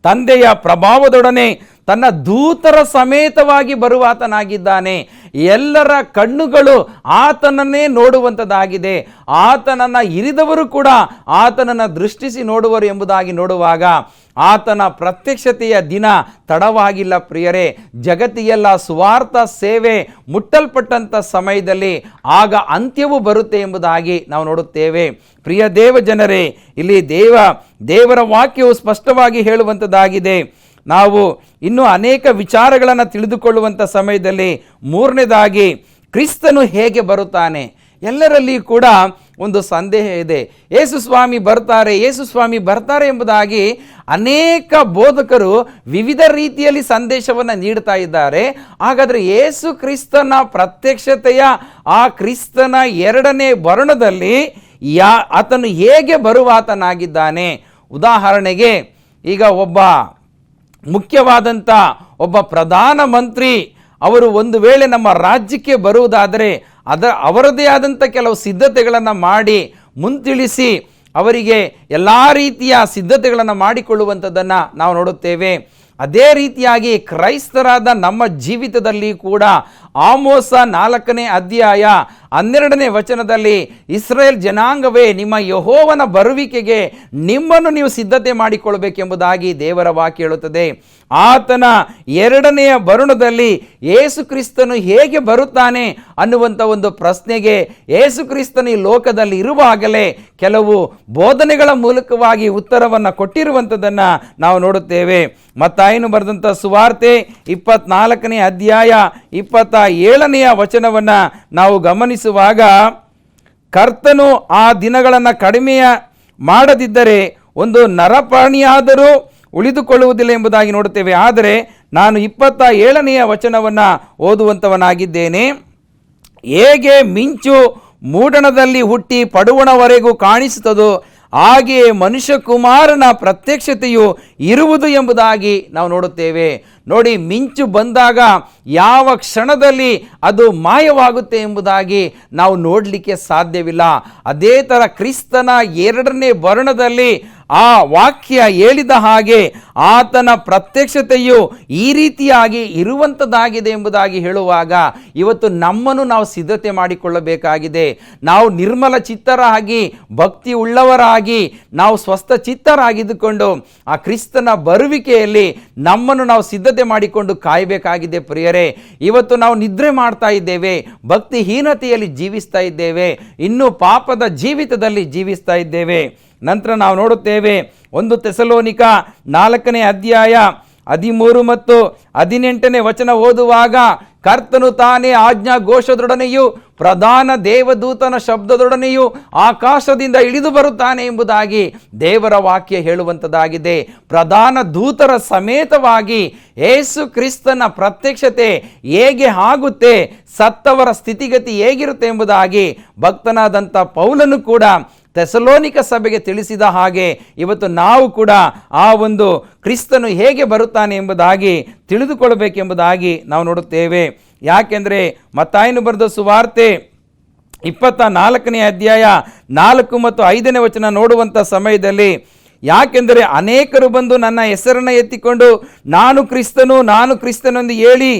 ತಂದೆಯ ಪ್ರಭಾವದೊಡನೆ ತನ್ನ ದೂತರ ಸಮೇತವಾಗಿ ಬರುವಾತನಾಗಿದ್ದಾನೆ. ಎಲ್ಲರ ಕಣ್ಣುಗಳು ಆತನನ್ನೇ ನೋಡುವಂಥದ್ದಾಗಿದೆ. ಆತನನ್ನು ಇರಿದವರು ಕೂಡ ಆತನನ್ನು ದೃಷ್ಟಿಸಿ ನೋಡುವರು ಎಂಬುದಾಗಿ ನೋಡುವಾಗ ಆತನ ಪ್ರತ್ಯಕ್ಷತೆಯ ದಿನ ತಡವಾಗಿಲ್ಲ ಪ್ರಿಯರೇ. ಜಗತ್ತಿಗೆಲ್ಲ ಸುವಾರ್ಥ ಸೇವೆ ಮುಟ್ಟಲ್ಪಟ್ಟಂಥ ಸಮಯದಲ್ಲಿ ಆಗ ಅಂತ್ಯವು ಬರುತ್ತೆ ಎಂಬುದಾಗಿ ನಾವು ನೋಡುತ್ತೇವೆ. ಪ್ರಿಯ ದೇವ ಜನರೇ, ಇಲ್ಲಿ ದೇವರ ವಾಕ್ಯವು ಸ್ಪಷ್ಟವಾಗಿ ಹೇಳುವಂಥದ್ದಾಗಿದೆ. ನಾವು ಇನ್ನೂ ಅನೇಕ ವಿಚಾರಗಳನ್ನು ತಿಳಿದುಕೊಳ್ಳುವಂಥ ಸಮಯದಲ್ಲಿ 3ನೇದಾಗಿ ಕ್ರಿಸ್ತನು ಹೇಗೆ ಬರುತ್ತಾನೆ. ಎಲ್ಲರಲ್ಲಿ ಕೂಡ ಒಂದು ಸಂದೇಹ ಇದೆ. ಯೇಸು ಸ್ವಾಮಿ ಬರ್ತಾರೆ ಎಂಬುದಾಗಿ ಅನೇಕ ಬೋಧಕರು ವಿವಿಧ ರೀತಿಯಲ್ಲಿ ಸಂದೇಶವನ್ನು ನೀಡ್ತಾ ಇದ್ದಾರೆ. ಹಾಗಾದರೆ ಯೇಸು ಕ್ರಿಸ್ತನ ಪ್ರತ್ಯಕ್ಷತೆಯ ಆ ಕ್ರಿಸ್ತನ ಎರಡನೇ ಬರುಣದಲ್ಲಿ ಆತನು ಹೇಗೆ ಬರುವಾತನಾಗಿದ್ದಾನೆ? ಉದಾಹರಣೆಗೆ, ಈಗ ಒಬ್ಬ ಮುಖ್ಯವಾದಂಥ ಒಬ್ಬ ಪ್ರಧಾನ ಮಂತ್ರಿ ಅವರು ಒಂದು ವೇಳೆ ನಮ್ಮ ರಾಜ್ಯಕ್ಕೆ ಬರುವುದಾದರೆ ಅವರದೇ ಆದಂಥ ಕೆಲವು ಸಿದ್ಧತೆಗಳನ್ನು ಮಾಡಿ ಮುಂತಿಳಿಸಿ ಅವರಿಗೆ ಎಲ್ಲ ರೀತಿಯ ಸಿದ್ಧತೆಗಳನ್ನು ಮಾಡಿಕೊಳ್ಳುವಂಥದ್ದನ್ನು ನಾವು ನೋಡುತ್ತೇವೆ. ಅದೇ ರೀತಿಯಾಗಿ ಕ್ರೈಸ್ತರಾದ ನಮ್ಮ ಜೀವಿತದಲ್ಲಿ ಕೂಡ ಆಮೋಸ 4ನೇ ಅಧ್ಯಾಯ 12ನೇ ವಚನದಲ್ಲಿ, ಇಸ್ರೇಲ್ ಜನಾಂಗವೇ, ನಿಮ್ಮ ಯೆಹೋವನ ಬರುವಿಕೆಗೆ ನಿಮ್ಮನ್ನು ನೀವು ಸಿದ್ಧತೆ ಮಾಡಿಕೊಳ್ಳಬೇಕೆಂಬುದಾಗಿ ದೇವರ ವಾಕ್ಯ ಹೇಳುತ್ತದೆ. ಆತನ ಎರಡನೆಯ ಬರುಣದಲ್ಲಿ ಯೇಸು ಕ್ರಿಸ್ತನು ಹೇಗೆ ಬರುತ್ತಾನೆ ಅನ್ನುವಂಥ ಒಂದು ಪ್ರಶ್ನೆಗೆ ಯೇಸು ಕ್ರಿಸ್ತನು ಈ ಲೋಕದಲ್ಲಿ ಇರುವಾಗಲೇ ಕೆಲವು ಬೋಧನೆಗಳ ಮೂಲಕವಾಗಿ ಉತ್ತರವನ್ನು ಕೊಟ್ಟಿರುವಂಥದ್ದನ್ನು ನಾವು ನೋಡುತ್ತೇವೆ. ಮತ್ತಾಯನು ಬರೆದಂಥ ಸುವಾರ್ತೆ 24ನೇ ಅಧ್ಯಾಯ 27ನೇ ವಚನವನ್ನು ನಾವು ಗಮನಿಸುವಾಗ, ಕರ್ತನು ಆ ದಿನಗಳನ್ನು ಕಡಿಮೆ ಮಾಡದಿದ್ದರೆ ಒಂದು ನರಪ್ರಾಣಿಯಾದರೂ ಉಳಿದುಕೊಳ್ಳುವುದಿಲ್ಲ ಎಂಬುದಾಗಿ ನೋಡುತ್ತೇವೆ. ಆದರೆ ನಾನು 27ನೇ ವಚನವನ್ನು ಓದುವಂಥವನಾಗಿದ್ದೇನೆ. ಹೇಗೆ ಮಿಂಚು ಮೂಡಣದಲ್ಲಿ ಹುಟ್ಟಿ ಪಡುವಣವರೆಗೂ ಕಾಣಿಸುತ್ತದೋ ಹಾಗೆಯೇ ಮನುಷ್ಯಕುಮಾರನ ಪ್ರತ್ಯಕ್ಷತೆಯು ಇರುವುದು ಎಂಬುದಾಗಿ ನಾವು ನೋಡುತ್ತೇವೆ. ನೋಡಿ, ಮಿಂಚು ಬಂದಾಗ ಯಾವ ಕ್ಷಣದಲ್ಲಿ ಅದು ಮಾಯವಾಗುತ್ತೆ ಎಂಬುದಾಗಿ ನಾವು ನೋಡಲಿಕ್ಕೆ ಸಾಧ್ಯವಿಲ್ಲ. ಅದೇ ಥರ ಕ್ರಿಸ್ತನ ಎರಡನೇ ಬರುಣದಲ್ಲಿ ಆ ವಾಕ್ಯ ಹೇಳಿದ ಹಾಗೆ ಆತನ ಪ್ರತ್ಯಕ್ಷತೆಯು ಈ ರೀತಿಯಾಗಿ ಇರುವಂಥದ್ದಾಗಿದೆ ಎಂಬುದಾಗಿ ಹೇಳುವಾಗ ಇವತ್ತು ನಮ್ಮನ್ನು ನಾವು ಸಿದ್ಧತೆ ಮಾಡಿಕೊಳ್ಳಬೇಕಾಗಿದೆ. ನಾವು ನಿರ್ಮಲ ಚಿತ್ತರಾಗಿ, ಭಕ್ತಿ ಉಳ್ಳವರಾಗಿ, ನಾವು ಸ್ವಸ್ಥ ಚಿತ್ತರಾಗಿದ್ದುಕೊಂಡು ಆ ಕ್ರಿಸ್ತನ ಬರುವಿಕೆಯಲ್ಲಿ ನಮ್ಮನ್ನು ನಾವು ಸಿದ್ಧತೆ ಮಾಡಿಕೊಂಡು ಕಾಯಬೇಕಾಗಿದೆ. ಪ್ರಿಯರೇ, ಇವತ್ತು ನಾವು ನಿದ್ರೆ ಮಾಡ್ತಾ ಇದ್ದೇವೆ, ಭಕ್ತಿಹೀನತೆಯಲ್ಲಿ ಜೀವಿಸ್ತಾ ಇದ್ದೇವೆ, ಇನ್ನೂ ಪಾಪದ ಜೀವಿತದಲ್ಲಿ ಜೀವಿಸ್ತಾ ಇದ್ದೇವೆ. ನಂತರ ನಾವು ನೋಡುತ್ತೇವೆ 1 ಥೆಸಲೋನಿಕ 4ನೇ ಅಧ್ಯಾಯ 13 ಮತ್ತು 18ನೇ ವಚನ ಓದುವಾಗ, ಕರ್ತನು ತಾನೇ ಆಜ್ಞಾ ಘೋಷದೊಡನೆಯೂ ಪ್ರಧಾನ ದೇವದೂತನ ಶಬ್ದದೊಡನೆಯೂ ಆಕಾಶದಿಂದ ಇಳಿದು ಬರುತ್ತಾನೆ ಎಂಬುದಾಗಿ ದೇವರ ವಾಕ್ಯ ಹೇಳುವಂಥದ್ದಾಗಿದೆ. ಪ್ರಧಾನ ದೂತರ ಸಮೇತವಾಗಿ ಯೇಸು ಕ್ರಿಸ್ತನ ಪ್ರತ್ಯಕ್ಷತೆ ಹೇಗೆ ಆಗುತ್ತೆ, ಸತ್ತವರ ಸ್ಥಿತಿಗತಿ ಹೇಗಿರುತ್ತೆ ಎಂಬುದಾಗಿ ಭಕ್ತನಾದಂಥ ಪೌಲನು ಕೂಡ ಥೆಸಲೋನಿಕ ಸಭೆಗೆ ತಿಳಿಸಿದ ಹಾಗೆ ಇವತ್ತು ನಾವು ಕೂಡ ಆ ಒಂದು ಕ್ರಿಸ್ತನು ಹೇಗೆ ಬರುತ್ತಾನೆ ಎಂಬುದಾಗಿ ತಿಳಿದುಕೊಳ್ಳಬೇಕೆಂಬುದಾಗಿ ನಾವು ನೋಡುತ್ತೇವೆ. ಯಾಕೆಂದರೆ ಮತ್ತಾಯನು ಬರೆದ ಸುವಾರ್ತೆ 24ನೇ ಅಧ್ಯಾಯ 4 ಮತ್ತು 5ನೇ ವಚನ ನೋಡುವಂಥ ಸಮಯದಲ್ಲಿ, ಯಾಕೆಂದರೆ ಅನೇಕರು ಬಂದು ನನ್ನ ಹೆಸರನ್ನು ಎತ್ತಿಕೊಂಡು ನಾನು ಕ್ರಿಸ್ತನೆಂದು ಹೇಳಿ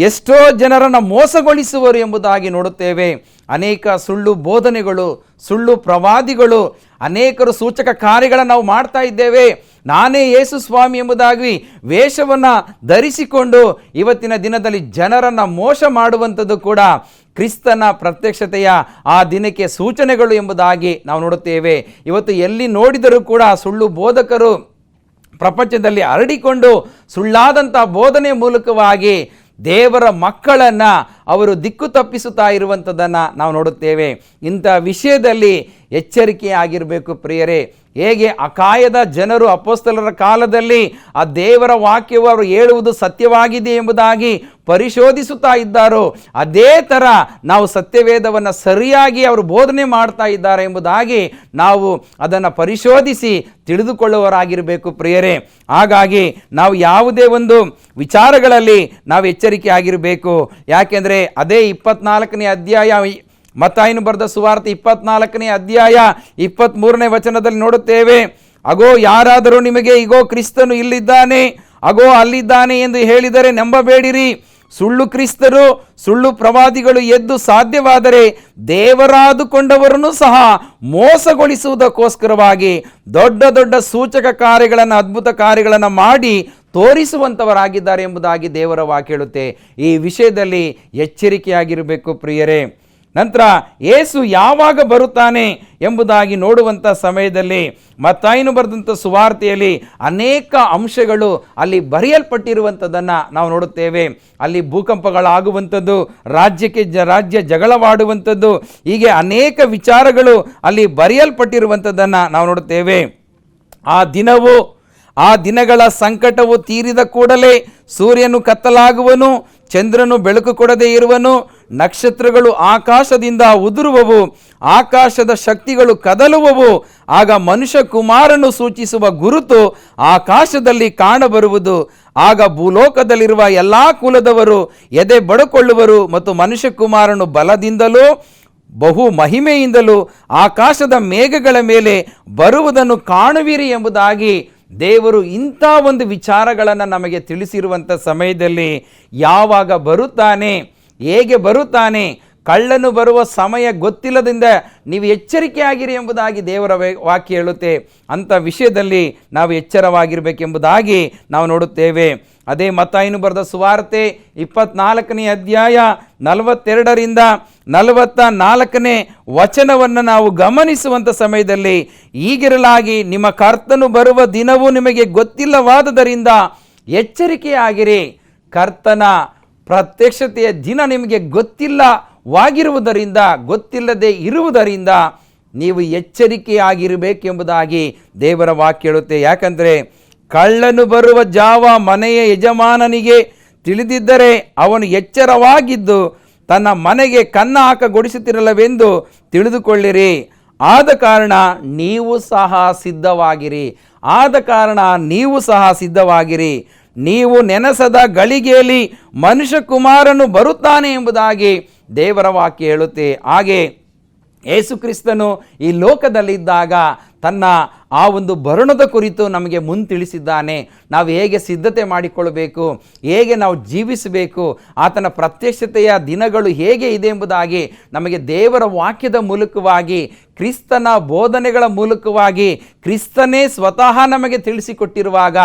ಎಷ್ಟೋ ಜನರನ್ನು ಮೋಸಗೊಳಿಸುವರು ಎಂಬುದಾಗಿ ನೋಡುತ್ತೇವೆ. ಅನೇಕ ಸುಳ್ಳು ಬೋಧನೆಗಳು, ಸುಳ್ಳು ಪ್ರವಾದಿಗಳು, ಅನೇಕರು ಸೂಚಕ ಕಾರ್ಯಗಳನ್ನು ನಾವು ಮಾಡ್ತಾ ಇದ್ದೇವೆ. ನಾನೇ ಯೇಸು ಸ್ವಾಮಿ ಎಂಬುದಾಗಿ ವೇಷವನ್ನು ಧರಿಸಿಕೊಂಡು ಇವತ್ತಿನ ದಿನದಲ್ಲಿ ಜನರನ್ನು ಮೋಸ ಮಾಡುವಂಥದ್ದು ಕೂಡ ಕ್ರಿಸ್ತನ ಪ್ರತ್ಯಕ್ಷತೆಯ ಆ ದಿನಕ್ಕೆ ಸೂಚನೆಗಳು ಎಂಬುದಾಗಿ ನಾವು ನೋಡುತ್ತೇವೆ. ಇವತ್ತು ಎಲ್ಲಿ ನೋಡಿದರೂ ಕೂಡ ಸುಳ್ಳು ಬೋಧಕರು ಪ್ರಪಂಚದಲ್ಲಿ ಹರಡಿಕೊಂಡು ಸುಳ್ಳಾದಂಥ ಬೋಧನೆ ಮೂಲಕವಾಗಿ ದೇವರ ಮಕ್ಕಳನ್ನು ಅವರು ದಿಕ್ಕು ತಪ್ಪಿಸುತ್ತಾ ಇರುವಂಥದ್ದನ್ನು ನಾವು ನೋಡುತ್ತೇವೆ. ಇಂಥ ವಿಷಯದಲ್ಲಿ ಎಚ್ಚರಿಕೆಯಾಗಿರಬೇಕು ಪ್ರಿಯರೇ. ಹೇಗೆ ಅಕಾಯದ ಜನರು ಅಪೊಸ್ತಲರ ಕಾಲದಲ್ಲಿ ಆ ದೇವರ ವಾಕ್ಯವು ಅವರು ಹೇಳುವುದು ಸತ್ಯವಾಗಿದೆ ಎಂಬುದಾಗಿ ಪರಿಶೋಧಿಸುತ್ತಾ ಇದ್ದಾರೋ, ಅದೇ ಥರ ನಾವು ಸತ್ಯವೇದವನ್ನು ಸರಿಯಾಗಿ ಅವರು ಬೋಧನೆ ಮಾಡ್ತಾ ಇದ್ದಾರೆ ಎಂಬುದಾಗಿ ನಾವು ಅದನ್ನು ಪರಿಶೋಧಿಸಿ ತಿಳಿದುಕೊಳ್ಳುವವರಾಗಿರಬೇಕು ಪ್ರಿಯರೇ. ಹಾಗಾಗಿ ನಾವು ಯಾವುದೇ ಒಂದು ವಿಚಾರಗಳಲ್ಲಿ ನಾವು ಎಚ್ಚರಿಕೆ ಆಗಿರಬೇಕು. ಯಾಕೆಂದರೆ ಅದೇ 24ನೇ ಅಧ್ಯಾಯ ಮತ್ತಾಯನು ಬರೆದ ಸುವಾರ್ತೆ 24ನೇ ಅಧ್ಯಾಯ 23ನೇ ವಚನದಲ್ಲಿ ನೋಡುತ್ತೇವೆ, ಅಗೋ ಯಾರಾದರೂ ನಿಮಗೆ ಇಗೋ ಕ್ರಿಸ್ತನು ಇಲ್ಲಿದ್ದಾನೆ, ಅಗೋ ಅಲ್ಲಿದ್ದಾನೆ ಎಂದು ಹೇಳಿದರೆ ನಂಬಬೇಡಿರಿ. ಸುಳ್ಳು ಕ್ರಿಸ್ತರು, ಸುಳ್ಳು ಪ್ರವಾದಿಗಳು ಎದ್ದು ಸಾಧ್ಯವಾದರೆ ದೇವರಾದುಕೊಂಡವರನ್ನು ಸಹ ಮೋಸಗೊಳಿಸುವುದಕ್ಕೋಸ್ಕರವಾಗಿ ದೊಡ್ಡ ದೊಡ್ಡ ಸೂಚಕ ಕಾರ್ಯಗಳನ್ನು, ಅದ್ಭುತ ಕಾರ್ಯಗಳನ್ನು ಮಾಡಿ ತೋರಿಸುವಂಥವರಾಗಿದ್ದಾರೆ ಎಂಬುದಾಗಿ ದೇವರ ವಾಕ್ಯ ಹೇಳುತ್ತೆ. ಈ ವಿಷಯದಲ್ಲಿ ಎಚ್ಚರಿಕೆಯಾಗಿರಬೇಕು ಪ್ರಿಯರೇ. ನಂತರ ಯೇಸು ಯಾವಾಗ ಬರುತ್ತಾನೆ ಎಂಬುದಾಗಿ ನೋಡುವಂಥ ಸಮಯದಲ್ಲಿ ಮತ್ತಾಯನು ಬರೆದಂಥ ಸುವಾರ್ತೆಯಲ್ಲಿ ಅನೇಕ ಅಂಶಗಳು ಅಲ್ಲಿ ಬರೆಯಲ್ಪಟ್ಟಿರುವಂಥದ್ದನ್ನು ನಾವು ನೋಡುತ್ತೇವೆ. ಅಲ್ಲಿ ಭೂಕಂಪಗಳಾಗುವಂಥದ್ದು, ರಾಜ್ಯ ಜಗಳವಾಡುವಂಥದ್ದು, ಹೀಗೆ ಅನೇಕ ವಿಚಾರಗಳು ಅಲ್ಲಿ ಬರೆಯಲ್ಪಟ್ಟಿರುವಂಥದ್ದನ್ನು ನಾವು ನೋಡುತ್ತೇವೆ. ಆ ದಿನಗಳ ಸಂಕಟವು ತೀರಿದ ಕೂಡಲೇ ಸೂರ್ಯನು ಕತ್ತಲಾಗುವನು, ಚಂದ್ರನು ಬೆಳಕು ಕೊಡದೇ ಇರುವನು, ನಕ್ಷತ್ರಗಳು ಆಕಾಶದಿಂದ ಉದುರುವವು, ಆಕಾಶದ ಶಕ್ತಿಗಳು ಕದಲುವವು. ಆಗ ಮನುಷ್ಯ ಕುಮಾರನು ಸೂಚಿಸುವ ಗುರುತು ಆಕಾಶದಲ್ಲಿ ಕಾಣಬರುವುದು. ಆಗ ಭೂಲೋಕದಲ್ಲಿರುವ ಎಲ್ಲ ಕುಲದವರು ಎದೆ ಬಡಕೊಳ್ಳುವರು ಮತ್ತು ಮನುಷ್ಯ ಕುಮಾರನು ಬಲದಿಂದಲೂ ಬಹು ಮಹಿಮೆಯಿಂದಲೂ ಆಕಾಶದ ಮೇಘಗಳ ಮೇಲೆ ಬರುವುದನ್ನು ಕಾಣುವಿರಿ ಎಂಬುದಾಗಿ ದೇವರು ಇಂಥ ಒಂದು ವಿಚಾರಗಳನ್ನು ನಮಗೆ ತಿಳಿಸಿರುವಂಥ ಸಮಯದಲ್ಲಿ ಯಾವಾಗ ಬರುತ್ತಾನೆ, ಹೇಗೆ ಬರುತ್ತಾನೆ, ಕಳ್ಳನು ಬರುವ ಸಮಯ ಗೊತ್ತಿಲ್ಲದಿಂದ ನೀವು ಎಚ್ಚರಿಕೆಯಾಗಿರಿ ಎಂಬುದಾಗಿ ದೇವರ ವಾಕ್ಯ ಹೇಳುತ್ತೆ. ಅಂಥ ವಿಷಯದಲ್ಲಿ ನಾವು ಎಚ್ಚರವಾಗಿರಬೇಕೆಂಬುದಾಗಿ ನಾವು ನೋಡುತ್ತೇವೆ. ಅದೇ ಮತ್ತಾಯನು ಬರೆದ ಸುವಾರ್ತೆ 24ನೇ ಅಧ್ಯಾಯ 42ರಿಂದ 44ನೇ ವಚನವನ್ನು ನಾವು ಗಮನಿಸುವಂಥ ಸಮಯದಲ್ಲಿ, ಹೀಗಿರಲಾಗಿ ನಿಮ್ಮ ಕರ್ತನು ಬರುವ ದಿನವೂ ನಿಮಗೆ ಗೊತ್ತಿಲ್ಲವಾದುದರಿಂದ ಎಚ್ಚರಿಕೆಯಾಗಿರಿ. ಕರ್ತನ ಪ್ರತ್ಯಕ್ಷತೆಯ ದಿನ ನಿಮಗೆ ಗೊತ್ತಿಲ್ಲದೇ ಇರುವುದರಿಂದ ನೀವು ಎಚ್ಚರಿಕೆಯಾಗಿರಬೇಕೆಂಬುದಾಗಿ ದೇವರ ವಾಕ್ಯ ಹೇಳುತ್ತೆ. ಯಾಕಂದರೆ ಕಳ್ಳನು ಬರುವ ಜಾವ ಮನೆಯ ಯಜಮಾನನಿಗೆ ತಿಳಿದಿದ್ದರೆ ಅವನು ಎಚ್ಚರವಾಗಿದ್ದು ತನ್ನ ಮನೆಗೆ ಕನ್ನ ಹಾಕಗೊಡಿಸುತ್ತಿರಲ್ಲವೆಂದು ತಿಳಿದುಕೊಳ್ಳಿರಿ. ಆದ ಕಾರಣ ನೀವು ಸಹ ಸಿದ್ಧವಾಗಿರಿ. ನೀವು ನೆನೆಸದ ಗಳಿಗೆಯಲ್ಲಿ ಮನುಷ್ಯ ಕುಮಾರನು ಬರುತ್ತಾನೆ ಎಂಬುದಾಗಿ ದೇವರ ವಾಕ್ಯ ಹೇಳುತ್ತೆ. ಹಾಗೆ ಯೇಸು ಕ್ರಿಸ್ತನು ಈ ಲೋಕದಲ್ಲಿದ್ದಾಗ ತನ್ನ ಆ ಒಂದು ಬರುಣದ ಕುರಿತು ನಮಗೆ ತಿಳಿಸಿದ್ದಾನೆ. ನಾವು ಹೇಗೆ ಸಿದ್ಧತೆ ಮಾಡಿಕೊಳ್ಳಬೇಕು, ಹೇಗೆ ನಾವು ಜೀವಿಸಬೇಕು, ಆತನ ಪ್ರತ್ಯಕ್ಷತೆಯ ದಿನಗಳು ಹೇಗೆ ಇದೆ ಎಂಬುದಾಗಿ ನಮಗೆ ದೇವರ ವಾಕ್ಯದ ಮೂಲಕವಾಗಿ, ಕ್ರಿಸ್ತನ ಬೋಧನೆಗಳ ಮೂಲಕವಾಗಿ, ಕ್ರಿಸ್ತನೇ ಸ್ವತಃ ನಮಗೆ ತಿಳಿಸಿಕೊಟ್ಟಿರುವಾಗ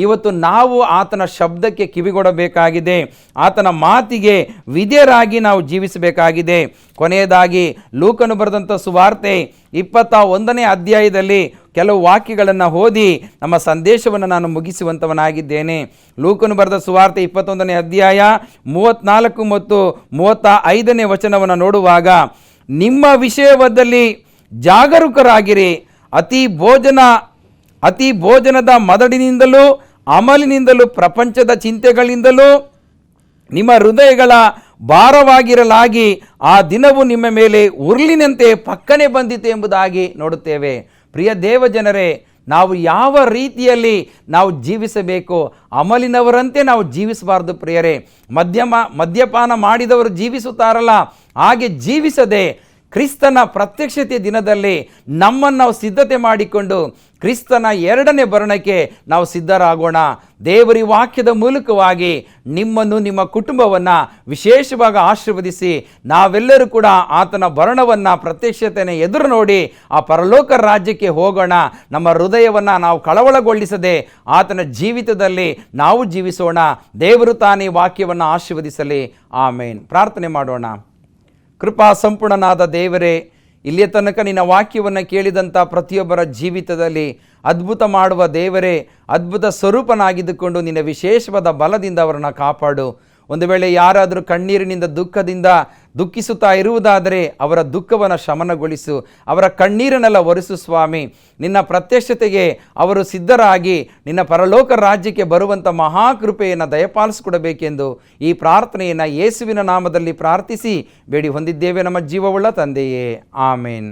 ಇವತ್ತು ನಾವು ಆತನ ಶಬ್ದಕ್ಕೆ ಕಿವಿಗೊಡಬೇಕಾಗಿದೆ. ಆತನ ಮಾತಿಗೆ ವಿಧೇಯರಾಗಿ ನಾವು ಜೀವಿಸಬೇಕಾಗಿದೆ. ಕೊನೆಯದಾಗಿ ಲೂಕನು ಬರೆದಂಥ ಸುವಾರ್ತೆ 21ನೇ ಅಧ್ಯಾಯದಲ್ಲಿ ಕೆಲವು ವಾಕ್ಯಗಳನ್ನು ಓದಿ ನಮ್ಮ ಸಂದೇಶವನ್ನು ನಾನು ಮುಗಿಸುವಂಥವನಾಗಿದ್ದೇನೆ. ಲೂಕನು ಬರೆದ ಸುವಾರ್ತೆ 21ನೇ ಅಧ್ಯಾಯ 34 ಮತ್ತು 35ನೇ ವಚನವನ್ನು ನೋಡುವಾಗ, ನಿಮ್ಮ ವಿಷಯದಲ್ಲಿ ಜಾಗರೂಕರಾಗಿರಿ. ಅತಿ ಭೋಜನದ ಮದಡಿನಿಂದಲೂ ಅಮಲಿನಿಂದಲೂ ಪ್ರಪಂಚದ ಚಿಂತೆಗಳಿಂದಲೂ ನಿಮ್ಮ ಹೃದಯಗಳ ಭಾರವಾಗಿರಲಾಗಿ ಆ ದಿನವು ನಿಮ್ಮ ಮೇಲೆ ಉರುಳಿನಂತೆ ಪಕ್ಕನೆ ಬಂದಿತು ಎಂಬುದಾಗಿ ನೋಡುತ್ತೇವೆ. ಪ್ರಿಯ ದೇವಜನರೇ, ನಾವು ಯಾವ ರೀತಿಯಲ್ಲಿ ನಾವು ಜೀವಿಸಬೇಕು? ಅಮಲಿನವರಂತೆ ನಾವು ಜೀವಿಸಬಾರ್ದು ಪ್ರಿಯರೇ. ಮದ್ಯಪಾನ ಮಾಡಿದವರು ಜೀವಿಸುತ್ತಾರಲ್ಲ, ಹಾಗೆ ಜೀವಿಸದೆ ಕ್ರಿಸ್ತನ ಪ್ರತ್ಯಕ್ಷತೆಯ ದಿನದಲ್ಲಿ ನಮ್ಮನ್ನು ನಾವು ಸಿದ್ಧತೆ ಮಾಡಿಕೊಂಡು ಕ್ರಿಸ್ತನ 2ನೇ ಬರಣಕ್ಕೆ ನಾವು ಸಿದ್ಧರಾಗೋಣ. ದೇವರ ವಾಕ್ಯದ ಮೂಲಕವಾಗಿ ನಿಮ್ಮನ್ನು, ನಿಮ್ಮ ಕುಟುಂಬವನ್ನು ವಿಶೇಷವಾಗಿ ಆಶೀರ್ವದಿಸಿ ನಾವೆಲ್ಲರೂ ಕೂಡ ಆತನ ಬರಣವನ್ನು, ಪ್ರತ್ಯಕ್ಷತೆಯನ್ನು ಎದುರು ನೋಡಿ ಆ ಪರಲೋಕ ರಾಜ್ಯಕ್ಕೆ ಹೋಗೋಣ. ನಮ್ಮ ಹೃದಯವನ್ನು ನಾವು ಕಳವಳಗೊಳಿಸದೆ ಆತನ ಜೀವಿತದಲ್ಲಿ ನಾವು ಜೀವಿಸೋಣ. ದೇವರು ತಾನೇ ವಾಕ್ಯವನ್ನು ಆಶೀರ್ವದಿಸಲಿ. ಆಮೇನ್. ಪ್ರಾರ್ಥನೆ ಮಾಡೋಣ. ಕೃಪಾ ಸಂಪೂರ್ಣನಾದ ದೇವರೇ, ಇಲ್ಲಿಯ ತನಕ ನಿನ್ನ ವಾಕ್ಯವನ್ನು ಕೇಳಿದಂಥ ಪ್ರತಿಯೊಬ್ಬರ ಜೀವಿತದಲ್ಲಿ ಅದ್ಭುತ ಮಾಡುವ ದೇವರೇ, ಅದ್ಭುತ ಸ್ವರೂಪನಾಗಿದ್ದುಕೊಂಡು ನಿನ್ನ ವಿಶೇಷವಾದ ಬಲದಿಂದ ಅವರನ್ನು ಕಾಪಾಡು. ಒಂದು ವೇಳೆ ಯಾರಾದರೂ ಕಣ್ಣೀರಿನಿಂದ ದುಃಖಿಸುತ್ತಾ ಇರುವುದಾದರೆ ಅವರ ದುಃಖವನ್ನು ಶಮನಗೊಳಿಸು, ಅವರ ಕಣ್ಣೀರನ್ನೆಲ್ಲ ಒರೆಸು ಸ್ವಾಮಿ. ನಿನ್ನ ಪ್ರತ್ಯಕ್ಷತೆಗೆ ಅವರು ಸಿದ್ಧರಾಗಿ ನಿನ್ನ ಪರಲೋಕ ರಾಜ್ಯಕ್ಕೆ ಬರುವಂಥ ಮಹಾಕೃಪೆಯನ್ನು ದಯಪಾಲಿಸಿಕೊಡಬೇಕೆಂದು ಈ ಪ್ರಾರ್ಥನೆಯನ್ನು ಯೇಸುವಿನ ನಾಮದಲ್ಲಿ ಪ್ರಾರ್ಥಿಸಿ ಬೇಡಿ ಹೊಂದಿದ್ದೇವೆ ನಮ್ಮ ಜೀವವುಳ್ಳ ತಂದೆಯೇ. ಆಮೇನ್.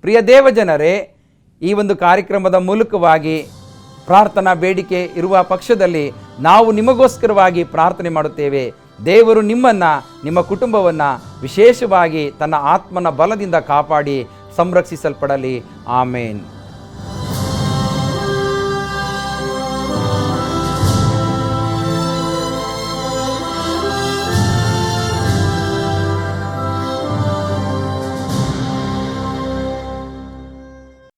ಪ್ರಿಯ ದೇವಜನರೇ, ಈ ಒಂದು ಕಾರ್ಯಕ್ರಮದ ಮೂಲಕವಾಗಿ ಪ್ರಾರ್ಥನಾ ಬೇಡಿಕೆ ಇರುವ ಪಕ್ಷದಲ್ಲಿ ನಾವು ನಿಮಗೋಸ್ಕರವಾಗಿ ಪ್ರಾರ್ಥನೆ ಮಾಡುತ್ತೇವೆ. ದೇವರು ನಿಮ್ಮನ್ನು, ನಿಮ್ಮ ಕುಟುಂಬವನ್ನು ವಿಶೇಷವಾಗಿ ತನ್ನ ಆತ್ಮನ ಬಲದಿಂದ ಕಾಪಾಡಿ ಸಂರಕ್ಷಿಸಲ್ಪಡಲಿ. ಆಮೇನ್.